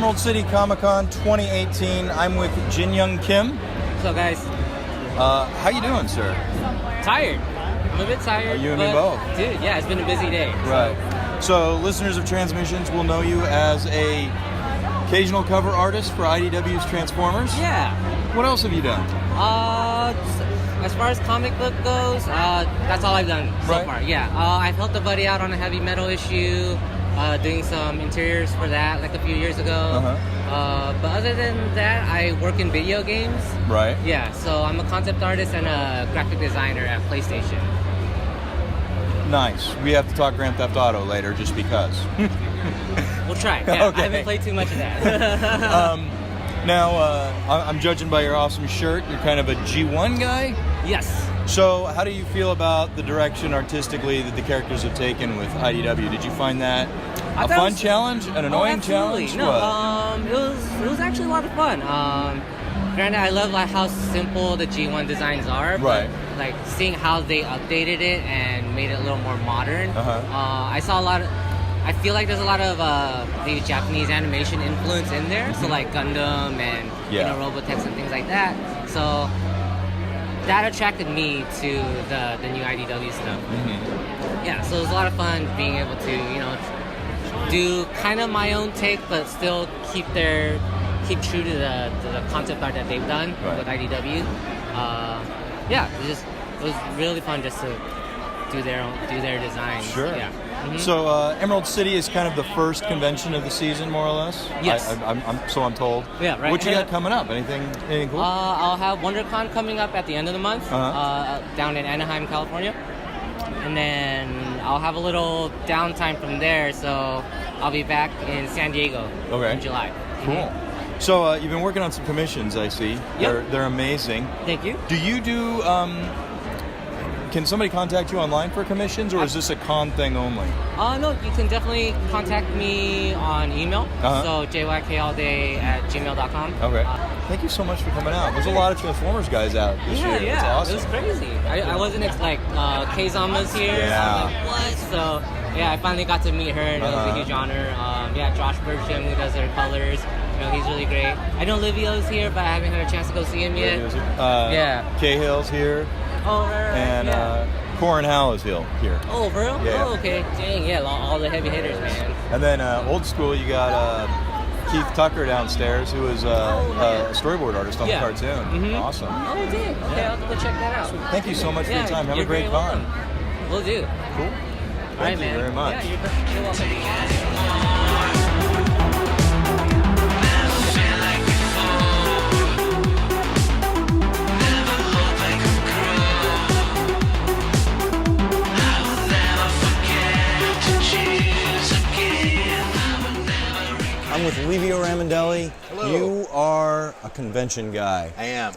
Emerald City Comic Con 2018. I'm with Jin Yung Kim. What's up, guys? How you doing, sir? Tired. I'm a bit tired. You and me both. Dude, yeah, it's been a busy day. Right. So listeners of TransMissions will know you as a occasional cover artist for IDW's Transformers. Yeah. What else have you done? As far as comic book goes, that's all I've done so Right. far. Yeah. I've helped a buddy out on a heavy metal issue, doing some interiors for that like a few years ago. But other than that, I work in video games. Right. Yeah, so I'm a concept artist and a graphic designer at PlayStation. Nice. We have to talk Grand Theft Auto later just because. We'll try. Yeah, Okay. I haven't played too much of that. Now, I'm judging by your awesome shirt. You're kind of a G1 guy. Yes. So how do you feel about the direction artistically that the characters have taken with IDW? Did you find that a fun challenge, an annoying challenge? No, What? it was actually a lot of fun. Granted, I love like how simple the G1 designs are, Right. but like seeing how they updated it and made it a little more modern. I saw a lot of. I feel like there's a lot of maybe Japanese animation influence in there, so like Gundam and Robotech and things like that. So that attracted me to the new IDW stuff. Yeah, so it was a lot of fun being able to do kind of my own take, but still keep true to the concept art that they've done with IDW. Yeah, it was really fun just to do their designs. Sure. Yeah. So Emerald City is kind of the first convention of the season, more or less. Yes. I'm told. Yeah, right. What you got coming up? Anything cool? I'll have WonderCon coming up at the end of the month, down in Anaheim, California, and then I'll have a little downtime from there. So I'll be back in San Diego in July. Cool. So you've been working on some commissions, I see. Yep. They're amazing. Thank you. Do you do? Can somebody contact you online for commissions, or is this a con thing only? No, you can definitely contact me on email. So jykallday@gmail.com. Okay. Thank you so much for coming out. There's a lot of Transformers guys out this year. Yeah, It's awesome. it was crazy. I wasn't K-Zama's here. Yeah. So I'm like, what? So yeah, I finally got to meet her, and it was a huge honor. Josh Burcham, who does her colors. He's really great. I know Livio's here, but I haven't had a chance to go see him yet. Cahill's here. Oh, right. And Corin Howell is here. Oh, for real? Yeah. Oh, okay. Dang, yeah, all the heavy hitters, man. And then old school, you got Keith Tucker downstairs, who is a storyboard artist on the cartoon. Awesome. Oh, dang. Okay, I'll have to go check that out. Thank you so much for your time. Have a great con. We'll do. Cool. Thank you very much. Yeah, you're welcome. I'm with Livio Ramondelli. Hello. You are a convention guy. I am.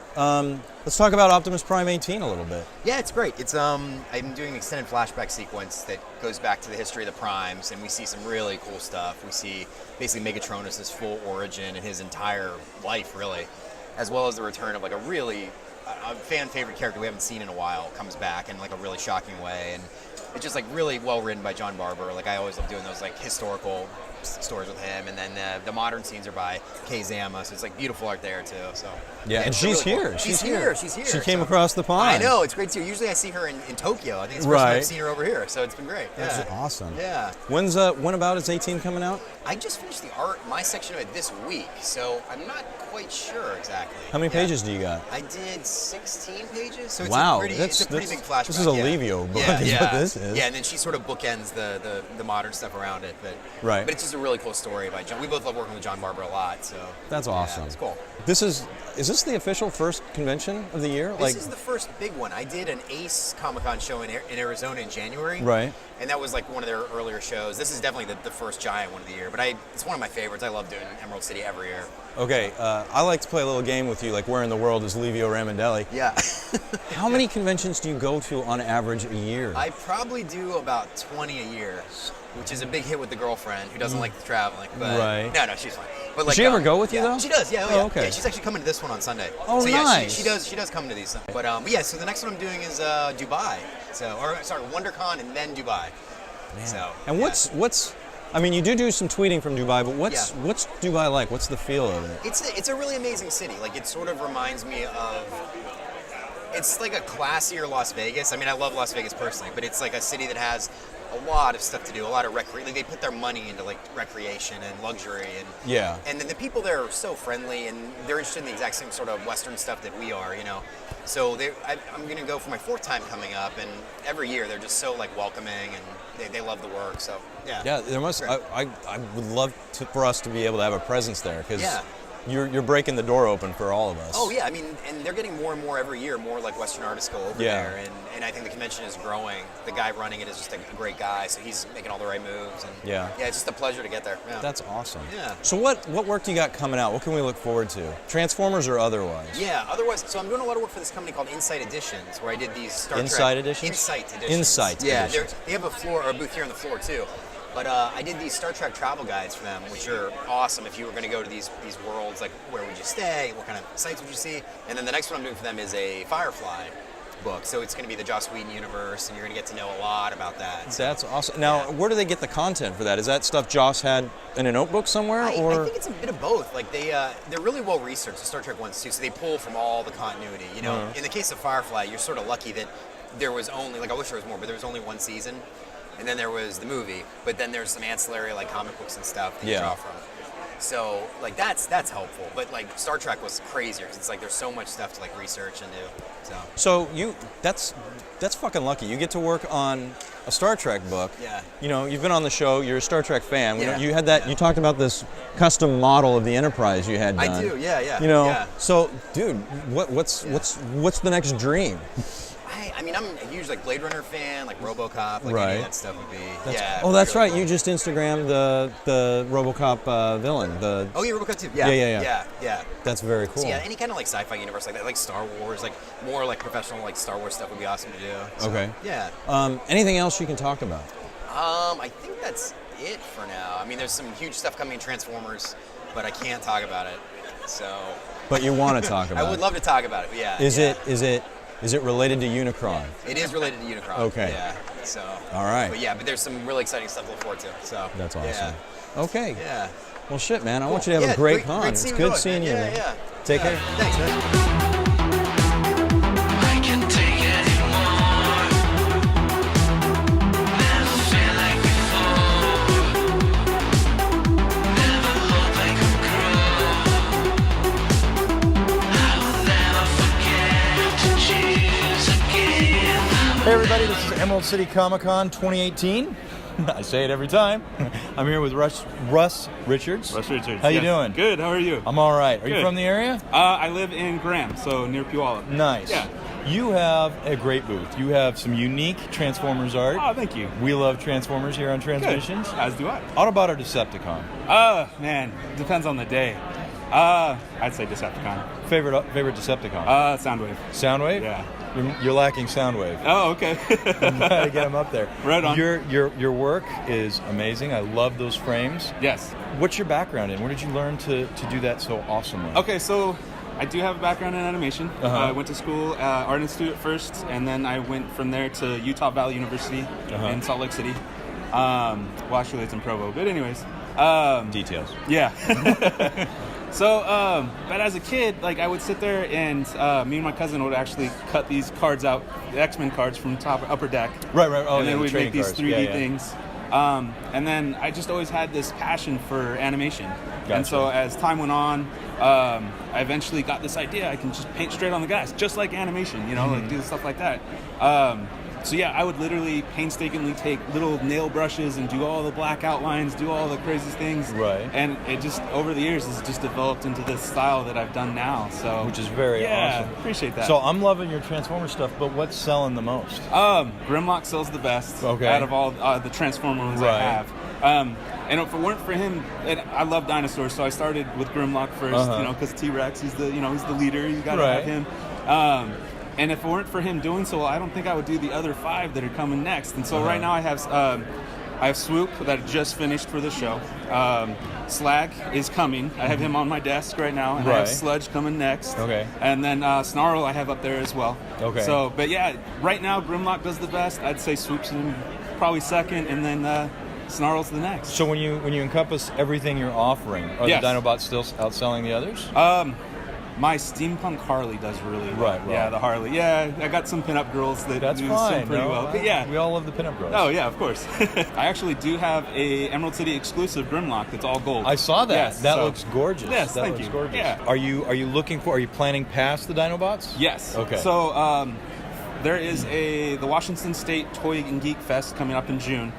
Let's talk about Optimus Prime 18 a little bit. Yeah, it's great. It's I'm doing an extended flashback sequence that goes back to the history of the Primes, and we see some really cool stuff. We see basically Megatronus' full origin and his entire life, really, as well as the return of like a really fan favorite character we haven't seen in a while comes back in like a really shocking way, and it's just like really well written by John Barber. Like I always love doing those like historical stories with him, and then the modern scenes are by Kei Zama, so it's like beautiful art there too. So yeah, and it's she's really here. Cool. She's here. She's here. She came across the pond. I know, it's great to see her. Usually I see her in Tokyo. I think it's the first time I've seen her over here, so it's been great. That's awesome. Yeah. When about is 18 coming out? I just finished my section of it this week, so I'm not quite sure exactly. How many pages do you got? I did 16 pages, so it's it's a pretty big flashback. This is a Livio book, is what this is. Yeah, and then she sort of bookends the modern stuff around it, but it's just a really cool story by John. We both love working with John Barber a lot, so that's awesome. Yeah, it's cool. Is this the official first convention of the year? This is the first big one. I did an Ace Comic-Con show in Arizona in January. Right. And that was like one of their earlier shows. This is definitely the first giant one of the year, but it's one of my favorites. I love doing Emerald City every year. Okay, I like to play a little game with you, like where in the world is Livio Ramondelli? Yeah. How many conventions do you go to on average a year? I probably do about 20 a year, which is a big hit with the girlfriend who doesn't like the traveling. But right. No, she's fine. But Does she ever go with you, yeah, though? She does, yeah. Oh, okay. Yeah, she's actually coming to this one on Sunday. Oh, so, yeah, nice. She does come to these. But yeah, so the next one I'm doing is Dubai. WonderCon and then Dubai. Man. So, and what's I mean, you do some tweeting from Dubai, but what's Dubai like? What's the feel of it? It's a really amazing city. Like, it sort of reminds me of. It's like a classier Las Vegas. I mean, I love Las Vegas personally, but it's like a city that has a lot of stuff to do, a lot of recreation. Like, they put their money into like recreation and luxury, and then the people there are so friendly, and they're interested in the exact same sort of Western stuff that we are, you know. So I'm going to go for my 4th time coming up, and every year they're just so like welcoming, and they love the work. So yeah, there must. I would love for us to be able to have a presence there because. Yeah. You're breaking the door open for all of us. Oh yeah, I mean, and they're getting more and more every year. More like Western artists go over there, and I think the convention is growing. The guy running it is just a great guy, so he's making all the right moves. And yeah, it's just a pleasure to get there. Yeah. That's awesome. Yeah. So what work do you got coming out? What can we look forward to? Transformers or otherwise? Yeah, otherwise. So I'm doing a lot of work for this company called Insight Editions, where I did these Star Trek. Insight Editions. Insight Editions. They have a booth here on the floor too. But I did these Star Trek travel guides for them, which are awesome if you were going to go to these worlds, like where would you stay, what kind of sites would you see? And then the next one I'm doing for them is a Firefly book. So it's going to be the Joss Whedon universe, and you're going to get to know a lot about that. That's awesome. Now, where do they get the content for that? Is that stuff Joss had in a notebook somewhere? I think it's a bit of both. Like they're really well researched, the Star Trek ones too, so they pull from all the continuity. You know, in the case of Firefly, you're sort of lucky that there was only, like I wish there was more, but there was only one season. And then there was the movie, but then there's some ancillary like comic books and stuff that you draw from. So like that's helpful. But like Star Trek was crazier because it's like there's so much stuff to like research and do. So that's fucking lucky. You get to work on a Star Trek book. Yeah. You know, you've been on the show. You're a Star Trek fan. Yeah. You had that. Yeah. You talked about this custom model of the Enterprise you had done. I do. Yeah. You know. Yeah. So, dude, what's the next dream? I mean, I'm a huge like Blade Runner fan, like RoboCop, like any of that stuff would be. That's right. You just Instagrammed the RoboCop villain. Oh yeah, RoboCop 2. Yeah. That's very cool. So, yeah, any kind of like sci-fi universe like that, like Star Wars, like more like professional like Star Wars stuff would be awesome to do. So, okay. Yeah. Anything else you can talk about? I think that's it for now. I mean, there's some huge stuff coming in Transformers, but I can't talk about it. So. But you want to talk about it? I would love to talk about it. But yeah. Is it related to Unicron? It is related to Unicron. Okay. Yeah. So. All right. But there's some really exciting stuff to look forward to. So. That's awesome. Yeah. Okay. Yeah. Well, shit, man. I want you to have a great con. It's good seeing you, man. Yeah. Take care. Thanks, man. Hey everybody, this is Emerald City Comic Con 2018. I say it every time. I'm here with Russ Richards. Russ Richards. How you doing? Good. How are you? I'm all right. Are Good. you from the area? I live in Graham, so near Puyallup. Nice. Yeah. You have a great booth. You have some unique Transformers art. Oh, thank you. We love Transformers here on TransMissions. Good. As do I. Autobot or Decepticon? Man, depends on the day. I'd say Decepticon. Favorite Decepticon? Soundwave. Soundwave? Yeah. You're lacking Soundwave. Oh, okay. I'm trying to get them up there. Right on. Your work is amazing. I love those frames. Yes. What's your background in? Where did you learn to do that so awesomely? Okay, so I do have a background in animation. I went to school, Art Institute at first, and then I went from there to Utah Valley University in Salt Lake City. Well, actually, it's in Provo, but anyways. Details. Yeah. So, but as a kid, like I would sit there and me and my cousin would actually cut these cards out, the X-Men cards from Upper Deck. Right. Oh, and then we'd make these 3D cards. things. And then I just always had this passion for animation. Gotcha. And so as time went on, I eventually got this idea. I can just paint straight on the guys, just like animation, like do stuff like that. So yeah, I would literally painstakingly take little nail brushes and do all the black outlines, do all the crazy things. Right. And it just, over the years, has just developed into this style that I've done now. So, which is very awesome. Appreciate that. So I'm loving your Transformer stuff, but what's selling the most? Grimlock sells the best out of all the Transformer ones I have. And if it weren't for him, I love dinosaurs, so I started with Grimlock first, because T-Rex, he's the leader. You got to have him. And if it weren't for him doing so, I don't think I would do the other 5 that are coming next. And so right now I have Swoop that I just finished for the show. Slag is coming. I have him on my desk right now. And I have Sludge coming next. Okay. And then Snarl I have up there as well. Okay. So, but yeah, right now Grimlock does the best. I'd say Swoop's in probably second, and then Snarl's the next. So when you encompass everything you're offering, are Yes. the Dinobots still outselling the others? My steampunk Harley does really well. Right. Yeah, the Harley. Yeah, I got some pinup girls that That's do fine. some pretty no? well. But yeah. We all love the pinup girls. Oh yeah, of course. I actually do have a Emerald City exclusive Grimlock that's all gold. I saw that. Yes, that so- looks gorgeous. Yes, that thank looks you. gorgeous. Yeah. Are you planning past the Dinobots? Yes. Okay. So there is the Washington State Toy and Geek Fest coming up in June.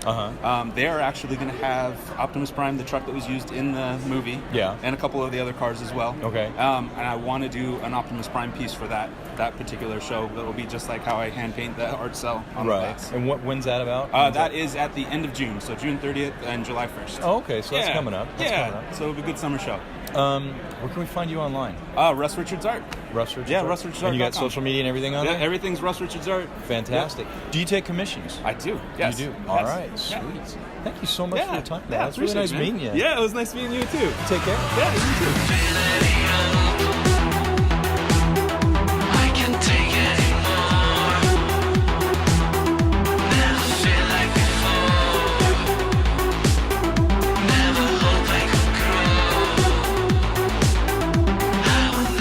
They are actually going to have Optimus Prime, the truck that was used in the movie, Yeah. and a couple of the other cars as well. Okay. And I want to do an Optimus Prime piece for that particular show. That will be just like how I hand paint the art cell on the Right. bikes. And when's that about? That is at the end of June, so June 30th and July 1st. Oh, okay. So that's Yeah. coming up. That's yeah. coming up. So it'll be a good summer show. Where can we find you online? Russ Richards Art. Russ Richards. Yeah, Art? RussRichardsArt.com. And you got social media and everything on Yeah, there? everything's Russ Richards Art. Fantastic. Yeah. Do you take commissions? I do. Yes. You do? Yes. All right. Yeah. Sweet. Thank you so much for your time. Yeah, It's really nice appreciate it, man. meeting you. Yeah, it was nice meeting you too. Take care. Yeah, you too.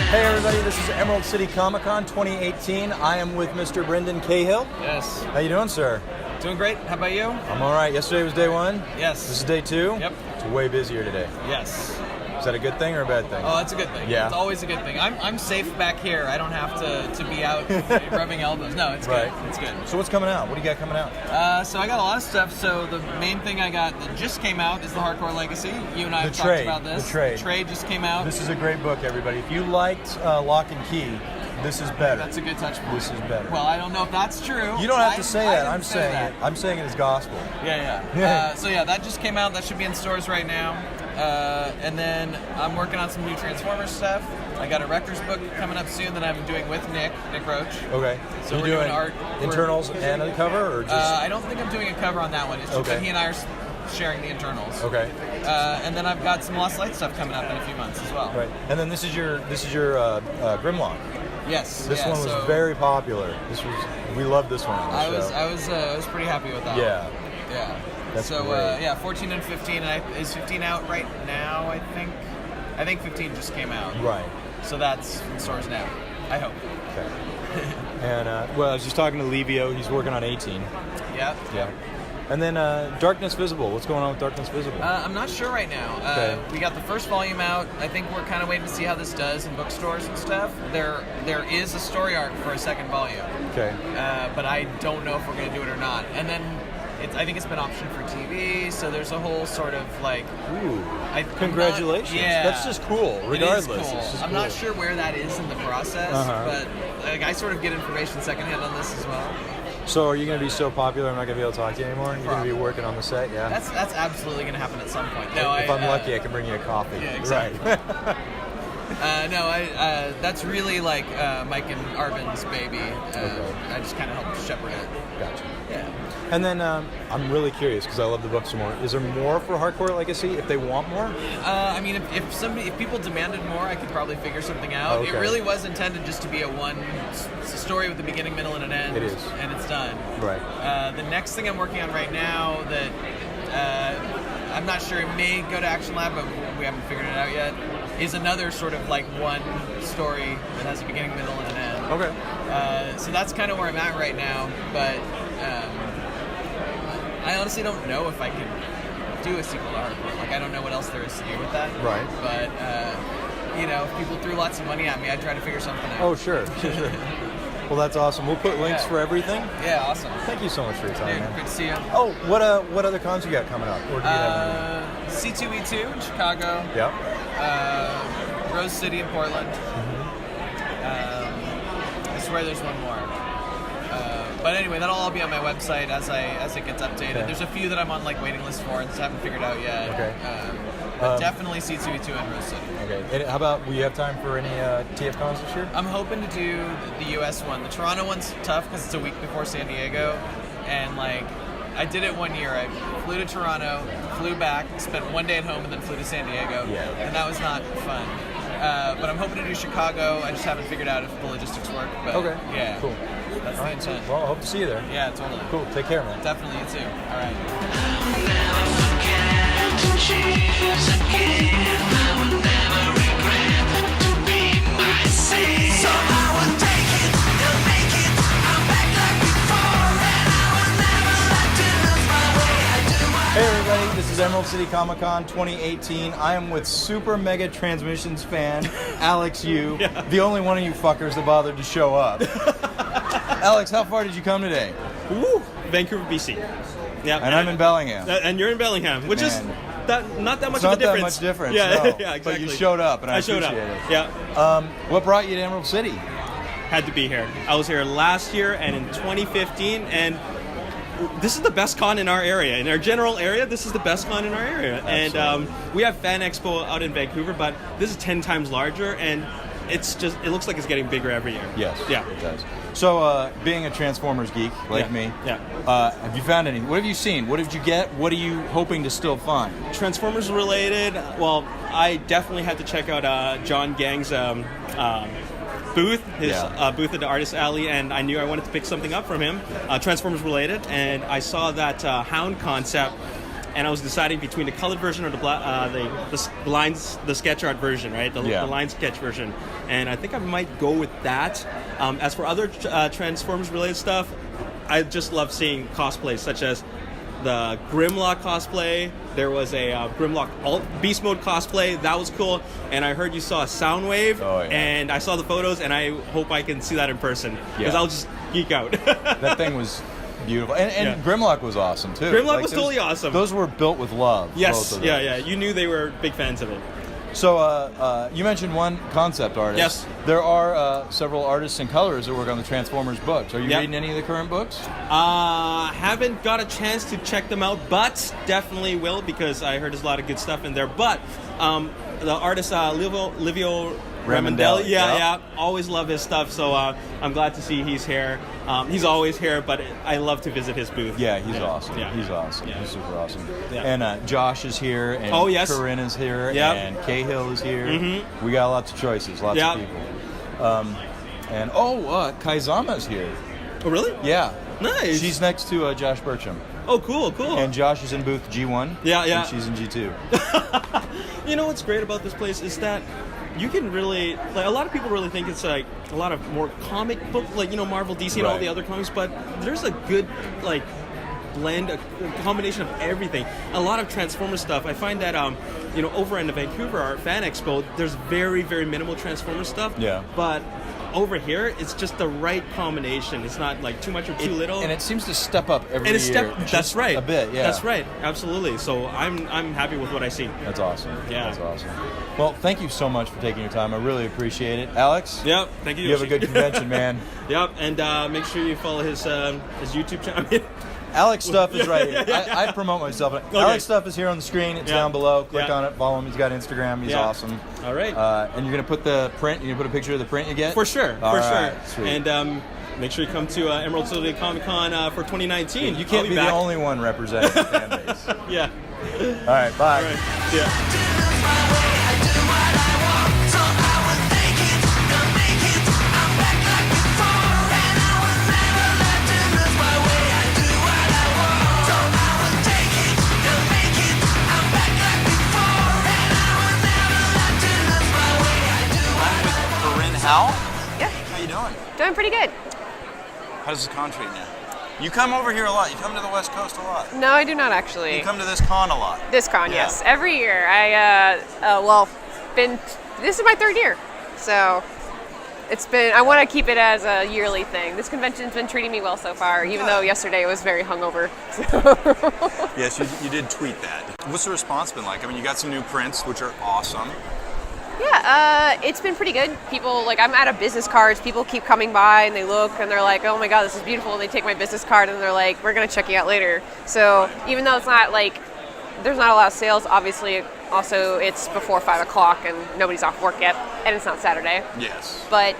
Hey everybody, this is Emerald City Comic Con 2018. I am with Mr. Brendan Cahill. Yes. How you doing, sir? Doing great. How about you? I'm all right. Yesterday was day one. Yes. This is day two. Yep. It's way busier today. Yes. Is that a good thing or a bad thing? Oh, that's a good thing. Yeah. It's always a good thing. I'm safe back here. I don't have to be out rubbing elbows. No, it's Right. good. It's good. So what's coming out? What do you got coming out? So I got a lot of stuff. So the main thing I got that just came out is the Hardcore Legacy. You and I have The talked Trade. about this. The Trade. The Trade just came out. This is a great book, everybody. If you liked Lock and Key, this is better. That's a good touch point. This is better. Well, I don't know if that's true. You don't have to say that. didn't I'm say saying that. it. I'm saying it as gospel. Yeah. So yeah, that just came out. That should be in stores right now. And then I'm working on some new Transformers stuff. I got a Wreckers book coming up soon that I'm doing with Nick Roach. Okay. So you we're doing doing art. internals and a cover, or just I don't think I'm doing a cover on that one. It's just Okay. that he and I are sharing the internals. okay? And then I've got some Lost Light stuff coming up in a few months as well. Right. And then this is your Grimlock. Yes. This yeah, one was so very popular. We loved this one on the I show. was pretty happy with that. Yeah. One. Yeah. That's so great. 14 and 15. Is 15 out right now? I think 15 just came out. Right. So that's in stores now. I hope. Okay. And well, I was just talking to Livio. He's working on 18. Yeah. Yeah. And then Darkness Visible. What's going on with Darkness Visible? I'm not sure right now. Okay. We got the first volume out. I think we're kind of waiting to see how this does in bookstores and stuff. There is a story arc for a second volume. Okay. But I don't know if we're going to do it or not. And then I think it's been optioned for TV, so there's a whole sort of like. Ooh. Congratulations. Yeah. That's just cool. Regardless. It is cool. It's just I'm cool. not sure where that is in the process, but like, I sort of get information secondhand on this as well. So are you going to be so popular I'm not going to be able to talk to you anymore? You're going to be working on the set, yeah? That's absolutely going to happen at some point. No, if I'm lucky, I can bring you a coffee. Yeah, exactly. Right. That's really like Mike and Arvin's baby. Okay. I just kind of help shepherd it. Gotcha. Yeah. And then I'm really curious because I love the book some more. Is there more for Hardcore Legacy if they want more? I mean, if people demanded more, I could probably figure something out. Okay. It really was intended just to be a one story with a beginning, middle, and an end. It is. And it's done. Right. The next thing I'm working on right now that I'm not sure, it may go to Action Lab, but we haven't figured it out yet, is another sort of like one story that has a beginning, middle, and an end. Okay. So that's kind of where I'm at right now, but I honestly don't know if I can do a sequel to Hardcore. Like, I don't know what else there is to do with that. Right. But, if people threw lots of money at me, I'd try to figure something out. Oh, sure. Well, that's awesome. We'll put links for everything. Yeah, awesome. Thank you so much for your time, Dude, man. good to see you. Oh, what other cons you got coming up? Or do you have C2E2 in Chicago. Yep. Rose City in Portland. I swear there's one more. But anyway, that'll all be on my website as it gets updated. Okay. There's a few that I'm on like waiting list for and just haven't figured out yet. Okay. But definitely C2E2 and Rose City. Okay. And how about, will you have time for any TF cons this year? I'm hoping to do the US one. The Toronto one's tough because it's a week before San Diego. And like, I did it one year. I flew to Toronto, flew back, spent one day at home, and then flew to San Diego. Yeah. And that was not fun. But I'm hoping to do Chicago. I just haven't figured out if the logistics work. But Okay. yeah. Cool. That's All the right. intent. Well, I hope to see you there. Yeah, totally. Cool. Take care, man. Definitely, you too. All right. Hey everybody, this is Emerald City Comic Con 2018. I am with super mega Transmissions fan Alex Yu, the only one of you fuckers that bothered to show up. Alex, how far did you come today? Woo! Vancouver, BC. Yeah. And I'm in Bellingham. And you're in Bellingham, which is not that much of of a difference. Not that much difference. Yeah, no. yeah, exactly. But you showed up, and I showed up. appreciate it. Yeah. What brought you to Emerald City? Had to be here. I was here last year and in 2015, and this is the best con in our area. In our general area, this is the best con in our area. Absolutely. And we have Fan Expo out in Vancouver, but this is 10 times larger, and it looks like it's getting bigger every year. Yes, yeah, it does. So, being a Transformers geek like me, have you found any? What have you seen? What did you get? What are you hoping to still find? Transformers related. Well, I definitely had to check out John Gang's booth, his booth at the Artist Alley, and I knew I wanted to pick something up from him, Transformers related, and I saw that Hound concept, and I was deciding between the colored version or the sketch art version, right? The line sketch version, and I think I might go with that. As for other Transformers related stuff, I just love seeing cosplays such as the Grimlock cosplay. There was a Grimlock Beast Mode cosplay. That was cool. And I heard you saw a Soundwave. Oh, yeah. And I saw the photos, and I hope I can see that in person. Because I'll just geek out. That thing was beautiful. And Grimlock was awesome, too. Grimlock was totally awesome. Those were built with love. Yes, yeah. You knew they were big fans of it. So, you mentioned one concept artist. Yes. There are several artists and colorists that work on the Transformers books. Are you reading any of the current books? Haven't got a chance to check them out, but definitely will, because I heard there's a lot of good stuff in there. But the artist Livio Ramondelli, always love his stuff. So I'm glad to see he's here. He's always here, but I love to visit his booth. Yeah, he's awesome. Yeah. He's awesome. Yeah. He's super awesome. Yeah. And Josh is here, and Corin is here, and Cahill is here. Mm-hmm. We got lots of choices, lots of people. Kaizama's here. Oh, really? Yeah. Nice. She's next to Josh Burcham. Oh, cool. And Josh is in booth G1. Yeah. And she's in G2. You know what's great about this place is that you can really, like, a lot of people really think it's like a lot of more comic book, like, Marvel, DC, and all the other comics, but there's a good, like, blend, a combination of everything. A lot of Transformers stuff. I find that, over in the Vancouver Art Fan Expo, there's very, very minimal Transformers stuff. Yeah. But over here, it's just the right combination. It's not like too much or too little. And it seems to step up every year. That's right. A bit, yeah. That's right. Absolutely. So I'm happy with what I see. That's awesome. Yeah. That's awesome. Well, thank you so much for taking your time. I really appreciate it. Alex? Yep. Thank you. You have a good convention, man. Yep. And make sure you follow his YouTube channel. Alex stuff is right here. I promote myself. Okay. Alex stuff is here on the screen. It's down below. Click on it. Follow him. He's got Instagram. He's awesome. All right. And you're going to put the print, you're going to put a picture of the print you get? For sure. Sweet. And make sure you come to Emerald City Comic Con for 2019. You can't be the only one representing the fan base. Yeah. All right. Bye. All right. Yeah. Corin Howell? Yeah. How you doing? Doing pretty good. How does this con treat you? You come over here a lot. You come to the West Coast a lot. No, I do not actually. You come to this con a lot. This con, Yeah. yes. Every year. This is my third year. So I want to keep it as a yearly thing. This convention's been treating me well so far, even though yesterday I was very hungover. So. Yes, you did tweet that. What's the response been like? I mean, you got some new prints, which are awesome. Yeah, it's been pretty good. People, I'm out of business cards. People keep coming by and they look and they're like, oh my God, this is beautiful. And they take my business card and they're like, we're going to check you out later. So even though it's not there's not a lot of sales, obviously, also it's before 5 o'clock and nobody's off work yet, and it's not Saturday. Yes. But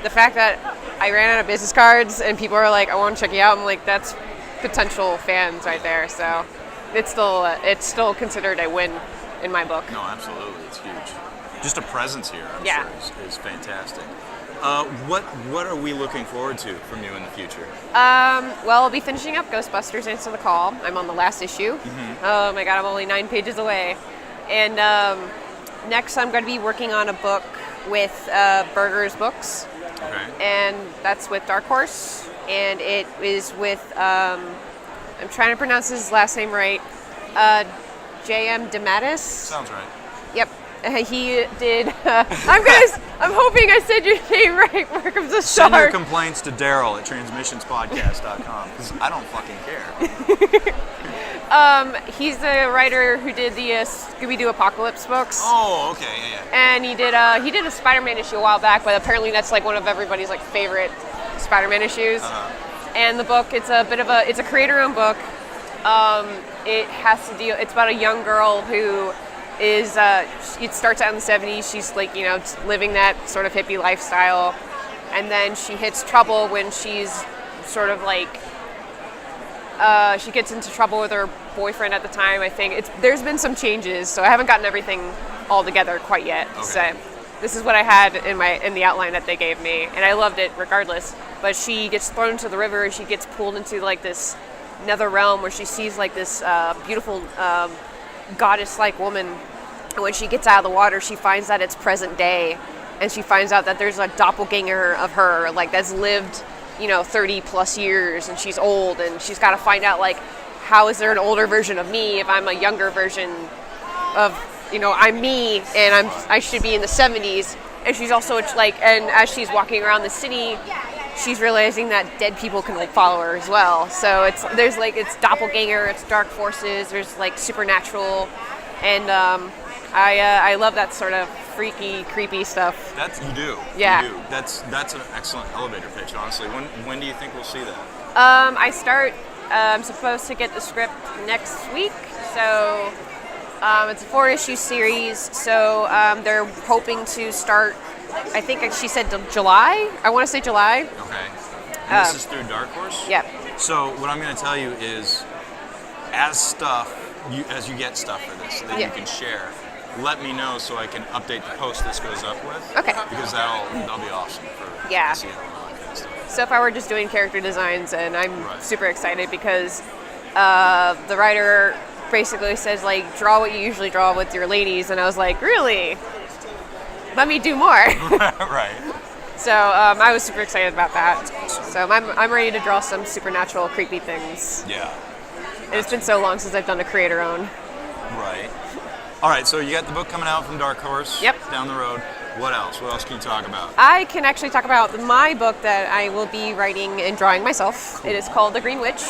the fact that I ran out of business cards and people are like, I want to check you out, I'm like, that's potential fans right there. So it's still considered a win in my book. No, absolutely. It's huge. Just a presence here, I'm sure, is fantastic. What are we looking forward to from you in the future? Well, I'll be finishing up Ghostbusters Answer the Call. I'm on the last issue. Oh my god, I'm only 9 pages away. And next I'm going to be working on a book with Berger's Books. Okay. And that's with Dark Horse. And it is with, I'm trying to pronounce his last name right, J.M. DeMatteis. Sounds right. Yep. He did. I'm hoping I said your name right. Welcome to Send your start. complaints to Daryl at transmissionspodcast.com because I don't fucking care. He's the writer who did the Scooby-Doo Apocalypse books. Oh, okay, yeah. And he did a Spider-Man issue a while back, but apparently that's like one of everybody's like favorite Spider-Man issues. And the book, it's a creator-owned book. It has to deal. It's about a young girl who is it starts out in the 70s. She's like, you know, living that sort of hippie lifestyle, and then she hits trouble when she's sort of like she gets into trouble with her boyfriend at the time. I think there's been some changes, so I haven't gotten everything all together quite yet. Okay. So this is what I had in the outline that they gave me, and I loved it regardless. But she gets thrown into the river, and she gets pulled into like this nether realm where she sees like this beautiful goddess-like woman, and when she gets out of the water, she finds that it's present day, and she finds out that there's a doppelganger of her, like that's lived, you know, 30 plus years, and she's old, and she's got to find out like, how is there an older version of me if I'm a younger version of, you know, I'm me, and I should be in the 70s, and she's also like, and as she's walking around the city, she's realizing that dead people can like follow her as well. So it's doppelganger, it's dark forces, there's like supernatural, and I love that sort of freaky, creepy stuff. You do. Yeah. You do. That's an excellent elevator pitch, honestly. When do you think we'll see that? I'm supposed to get the script next week, so it's a 4-issue series. So they're hoping to start. I think she said July. I want to say July. Okay. And this is through Dark Horse? Yep. So what I'm going to tell you is, as you get stuff for this that you can share, let me know so I can update the post this goes up with. Okay. Because that'll be awesome for SEO and all that kind of stuff. So far we're just doing character designs, and I'm super excited because the writer basically says like, draw what you usually draw with your ladies, and I was like, really? Let me do more. Right. So I was super excited about that. So I'm ready to draw some supernatural, creepy things. Yeah. And it's been so long since I've done a creator-own. Right. All right, so you got the book coming out from Dark Horse. Yep. Down the road. What else? What else can you talk about? I can actually talk about my book that I will be writing and drawing myself. Cool. It is called The Green Witch.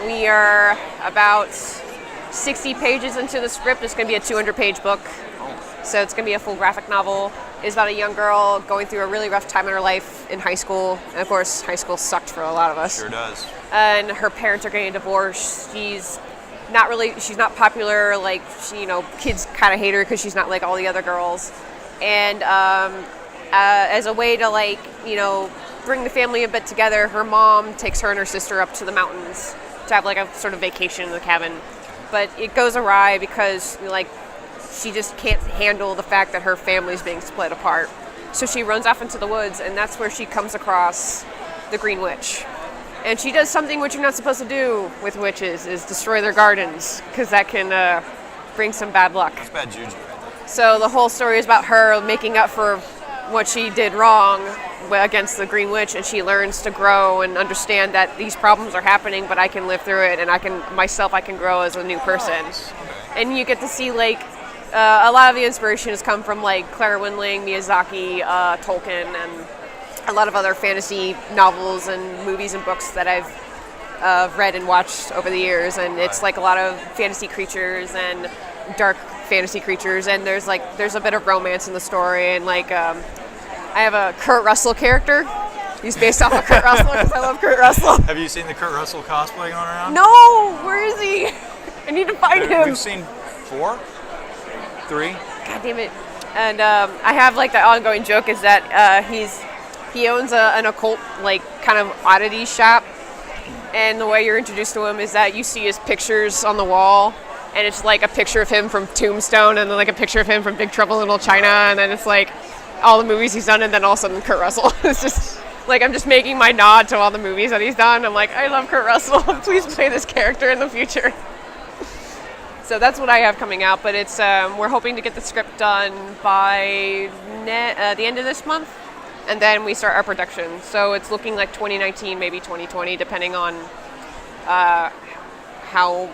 We are about 60 pages into the script. It's going to be a 200-page book. So it's going to be a full graphic novel. It's about a young girl going through a really rough time in her life in high school. And of course, high school sucked for a lot of us. Sure does. And her parents are getting divorced. She's not popular. Like, kids kind of hate her because she's not like all the other girls. And as a way to bring the family a bit together, her mom takes her and her sister up to the mountains to have like a sort of vacation in the cabin. But it goes awry because she just can't handle the fact that her family's being split apart. So she runs off into the woods, and that's where she comes across the Green Witch. And she does something which you're not supposed to do with witches, is destroy their gardens, because that can bring some bad luck. It's bad juju right there. So the whole story is about her making up for what she did wrong against the Green Witch, and she learns to grow and understand that these problems are happening, but I can live through it, and I can grow as a new person. Okay. And you get to see a lot of the inspiration has come from Clara Windling, Miyazaki, Tolkien, and a lot of other fantasy novels and movies and books that I've read and watched over the years. And it's a lot of fantasy creatures and dark fantasy creatures, and there's a bit of romance in the story. And I have a Kurt Russell character. He's based off of Kurt Russell because I love Kurt Russell. Have you seen the Kurt Russell cosplay going around? No, where is he? I need to find him. We've seen 4. 3? God damn it. And I have the ongoing joke is that he owns an occult kind of oddity shop, and the way you're introduced to him is that you see his pictures on the wall, and it's a picture of him from Tombstone, and then a picture of him from Big Trouble in Little China, and then it's all the movies he's done, and then all of a sudden Kurt Russell. It's just like I'm just making my nod to all the movies that he's done. I'm like, I love Kurt Russell. Please play this character in the future. So that's what I have coming out, but it's we're hoping to get the script done by the end of this month, and then we start our production. So it's looking like 2019, maybe 2020, depending on how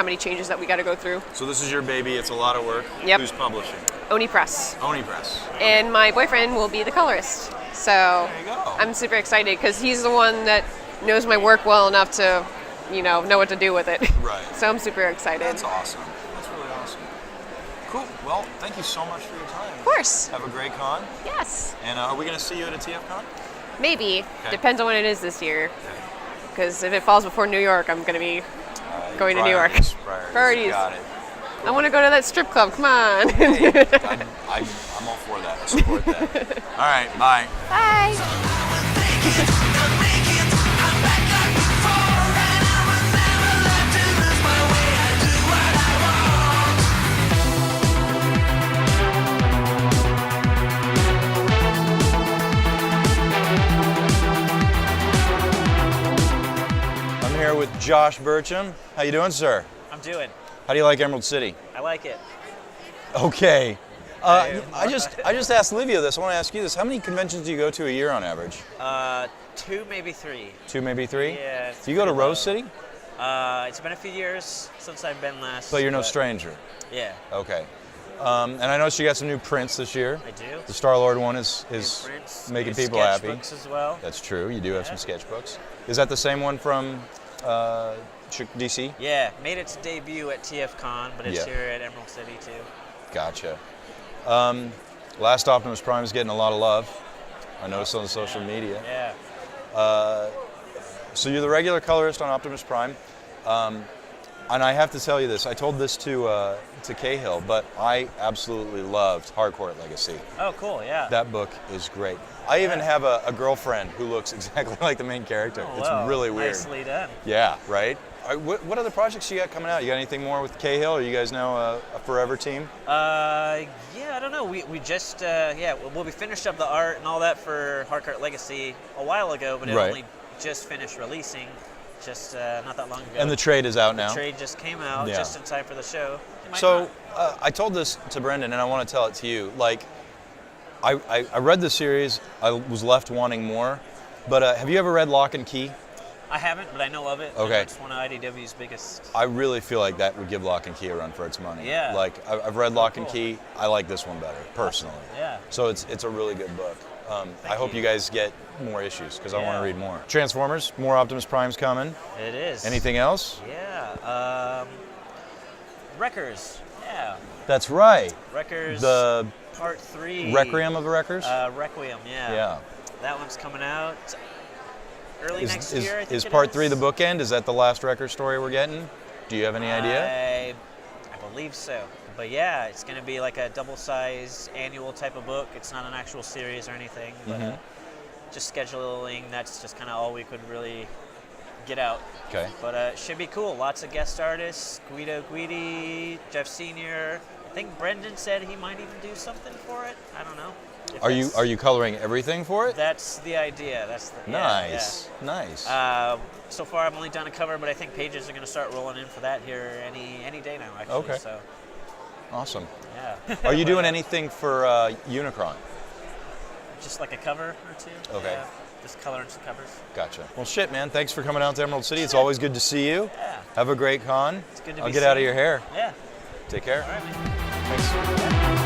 many changes that we got to go through. So this is your baby. It's a lot of work. Yep. Who's publishing? Oni Press. Oni Press. And my boyfriend will be the colorist. So There you go. I'm super excited because he's the one that knows my work well enough to, know what to do with it. Right. So I'm super excited. That's awesome. That's really awesome. Cool. Well, thank you so much for your time. Of course. Have a great con. Yes. And are we going to see you at a TF Con? Maybe. Okay. Depends on when it is this year. Because if it falls before New York, I'm going to be going to New York. Priorities. Got it. I want to go to that strip club. Come on. Hey, I'm all for that. I support that. All right. Bye. Bye. I'm here with Josh Burcham. How you doing, sir? I'm doing. How do you like Emerald City? I like it. Okay. I just asked Livio this. I want to ask you this. How many conventions do you go to a year on average? 2, maybe 3. 2, maybe 3? Yeah. Do you go to pretty low. Rose City? It's been a few years since I've been last. But you're no stranger. Yeah. Okay. And I noticed you got some new prints this year. I do. The Star-Lord one is New prints, making new people happy. sketchbooks as well. That's true. You do have some sketchbooks. Is that the same one from DC? Yeah, made its debut at TF Con, but it's Yeah. here at Emerald City too. Gotcha. Last Optimus Prime is getting a lot of love. I noticed on the social media. Yeah. So you're the regular colorist on Optimus Prime. And I have to tell you this. I told this to Cahill, but I absolutely loved Harcourt Legacy. Oh, cool. Yeah. That book is great. I even have a girlfriend who looks exactly like the main character. Oh, It's wow. really weird. Nicely done. Yeah, right? What other projects you got coming out? You got anything more with Cahill? Or you guys now a forever team? Yeah, I don't know. We just we finished up the art and all that for Harcourt Legacy a while ago, but it Right. only just finished releasing just not that long ago. And the trade is out now? The trade just came out Yeah. just in time for the show. It might So not. I told this to Brendan, and I want to tell it to you. Like, I read the series. I was left wanting more. But have you ever read Lock and Key? I haven't, but I know of it. I know Okay. it's one of IDW's biggest. I really feel like that would give Lock and Key a run for its money. Yeah. Like, I've read Lock and cool. Key. I like this one better, personally. Yeah. So it's a really good book. I hope you guys get more issues, because I want Yeah. to read more. Transformers, more Optimus Prime's coming. It is. Anything else? Yeah. Wreckers. Yeah. That's right. Wreckers. The Part 3. Requiem of the Wreckers? Requiem, yeah. Yeah. That one's coming out early next year, I think Is it part 3 the bookend? Is that the last Wrecker story we're getting? Do you have any idea? I believe so. But yeah, it's going to be like a double-size annual type of book. It's not an actual series or anything, but just scheduling, that's just kind of all we could really get out. Okay. But it should be cool. Lots of guest artists, Guido Guidi, Jeff Sr. I think Brendan said he might even do something for it. I don't know. If Are that's- you coloring everything for it? That's the idea. That's the Nice. Nice. So far, I've only done a cover, but I think pages are going to start rolling in for that here any day now. Actually. Okay. So Awesome. yeah. Are you doing anything for Unicron? Just like a cover or two. Okay. Yeah, just coloring some covers. Gotcha. Well, shit, man. Thanks for coming out to Emerald City. It's always good to see you. Yeah. Have a great con. It's good to I'll be get out of seen. your hair. Yeah. Take care. All right, man. Thanks.